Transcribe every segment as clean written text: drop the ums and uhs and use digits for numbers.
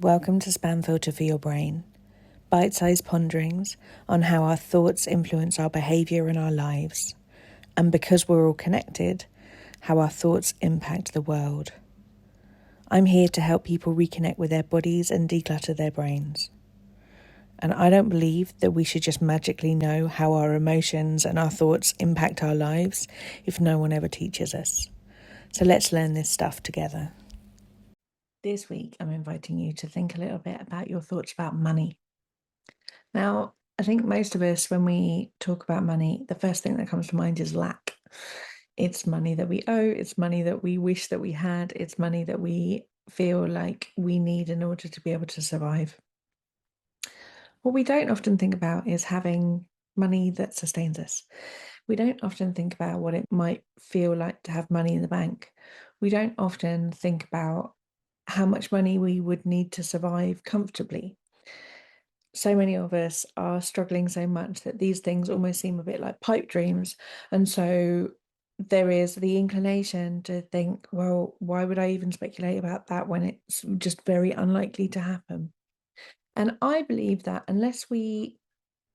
Welcome to Spam Filter for Your Brain, bite-sized ponderings on how our thoughts influence our behaviour and our lives, and because we're all connected, how our thoughts impact the world. I'm here to help people reconnect with their bodies and declutter their brains. And I don't believe that we should just magically know how our emotions and our thoughts impact our lives if no one ever teaches us. So let's learn this stuff together. This week, I'm inviting you to think a little bit about your thoughts about money. Now, I think most of us, when we talk about money, the first thing that comes to mind is lack. It's money that we owe, it's money that we wish that we had, it's money that we feel like we need in order to be able to survive. What we don't often think about is having money that sustains us. We don't often think about what it might feel like to have money in the bank. We don't often think about how much money we would need to survive comfortably. So many of us are struggling so much that these things almost seem a bit like pipe dreams. And so there is the inclination to think, well, why would I even speculate about that when it's just very unlikely to happen? And I believe that unless we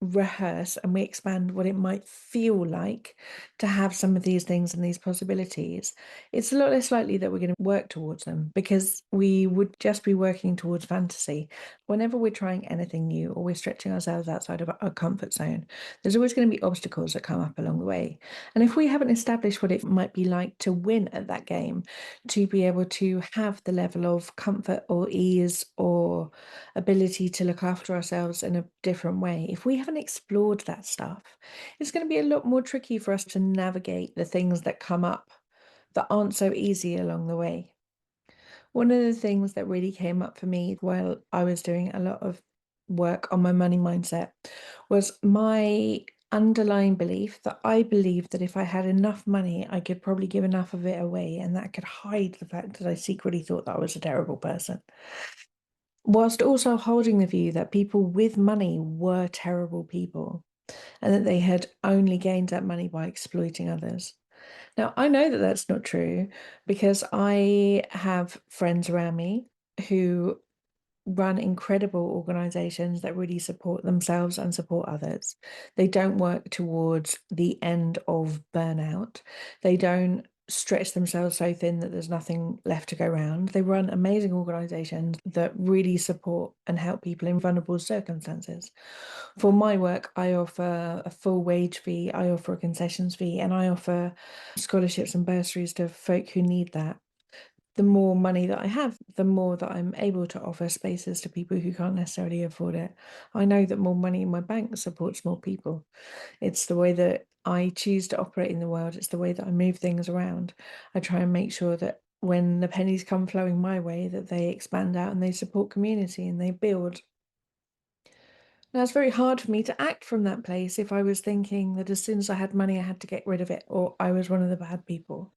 rehearse and we expand what it might feel like to have some of these things and these possibilities, it's a lot less likely that we're going to work towards them because we would just be working towards fantasy. Whenever we're trying anything new or we're stretching ourselves outside of our comfort zone, there's always going to be obstacles that come up along the way. And if we haven't established what it might be like to win at that game, to be able to have the level of comfort or ease or ability to look after ourselves in a different way, if we haven't explored that stuff, it's going to be a lot more tricky for us to navigate the things that come up that aren't so easy along the way. One of the things that really came up for me while I was doing a lot of work on my money mindset was my underlying belief that I believed that if I had enough money, I could probably give enough of it away, and that could hide the fact that I secretly thought that I was a terrible person, whilst also holding the view that people with money were terrible people and that they had only gained that money by exploiting others. Now, I know that that's not true because I have friends around me who run incredible organizations that really support themselves and support others. They don't work towards the end of burnout. They don't stretch themselves so thin that there's nothing left to go around. They run amazing organizations that really support and help people in vulnerable circumstances. For my work, I offer a full wage fee, I offer a concessions fee, and I offer scholarships and bursaries to folk who need that. The more money that I have, the more that I'm able to offer spaces to people who can't necessarily afford it. I know that more money in my bank supports more people. It's the way that I choose to operate in the world. It's the way that I move things around. I try and make sure that when the pennies come flowing my way, that they expand out and they support community and they build. Now, it's very hard for me to act from that place if I was thinking that as soon as I had money, I had to get rid of it, or I was one of the bad people.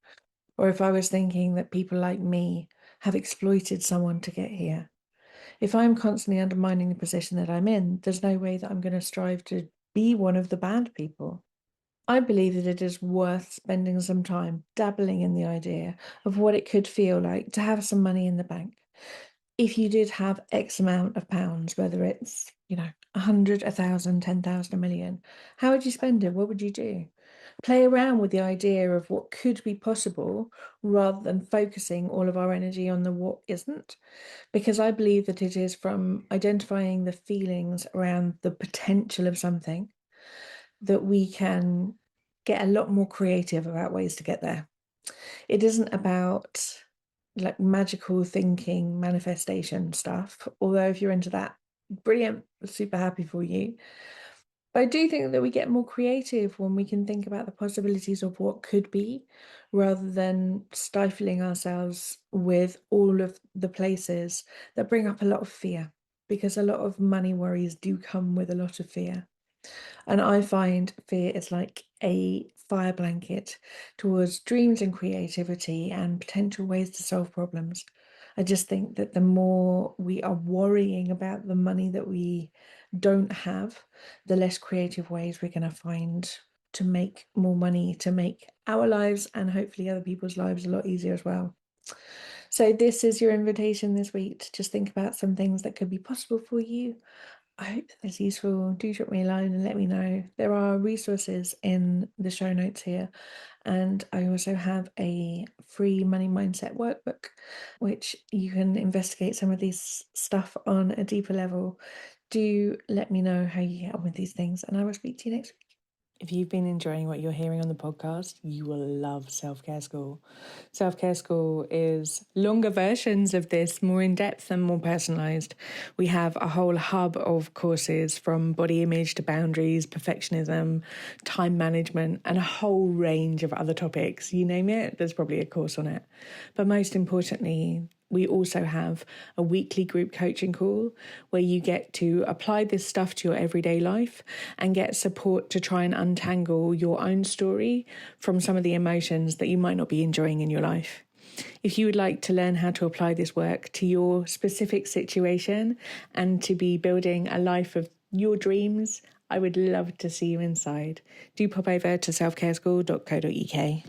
Or if I was thinking that people like me have exploited someone to get here. If I'm constantly undermining the position that I'm in, there's no way that I'm going to strive to be one of the bad people. I believe that it is worth spending some time dabbling in the idea of what it could feel like to have some money in the bank. If you did have X amount of pounds, whether it's, 100, 1,000, 10,000, a million, how would you spend it? What would you do? Play around with the idea of what could be possible rather than focusing all of our energy on the what isn't. Because I believe that it is from identifying the feelings around the potential of something that we can get a lot more creative about ways to get there. It isn't about like magical thinking, manifestation stuff, although if you're into that, brilliant, super happy for you. But I do think that we get more creative when we can think about the possibilities of what could be rather than stifling ourselves with all of the places that bring up a lot of fear, because a lot of money worries do come with a lot of fear. And I find fear is like a fire blanket towards dreams and creativity and potential ways to solve problems. I just think that the more we are worrying about the money that we don't have, the less creative ways we're going to find to make more money, to make our lives and hopefully other people's lives a lot easier as well. So this is your invitation this week to just think about some things that could be possible for you. I hope that it's useful. Do drop me a line and let me know. There are resources in the show notes here. And I also have a free money mindset workbook, which you can investigate some of these stuff on a deeper level. Do let me know how you get on with these things, and I will speak to you next week. If you've been enjoying what you're hearing on the podcast, you will love Self-Care School. Self-Care School is longer versions of this, more in-depth and more personalised. We have a whole hub of courses from body image to boundaries, perfectionism, time management, and a whole range of other topics. You name it, there's probably a course on it. But most importantly, we also have a weekly group coaching call where you get to apply this stuff to your everyday life and get support to try and untangle your own story from some of the emotions that you might not be enjoying in your life. If you would like to learn how to apply this work to your specific situation and to be building a life of your dreams, I would love to see you inside. Do pop over to selfcareschool.co.uk.